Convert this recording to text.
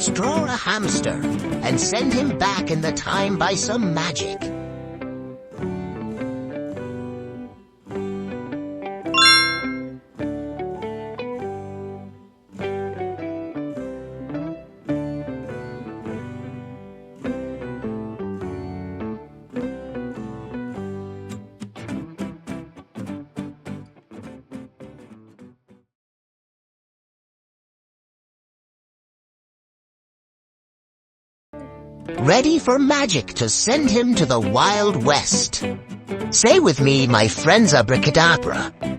Let's draw a hamster and send him back in the time by some magic. Ready for magic to send him to the Wild West. Say with me, my friends abracadabra.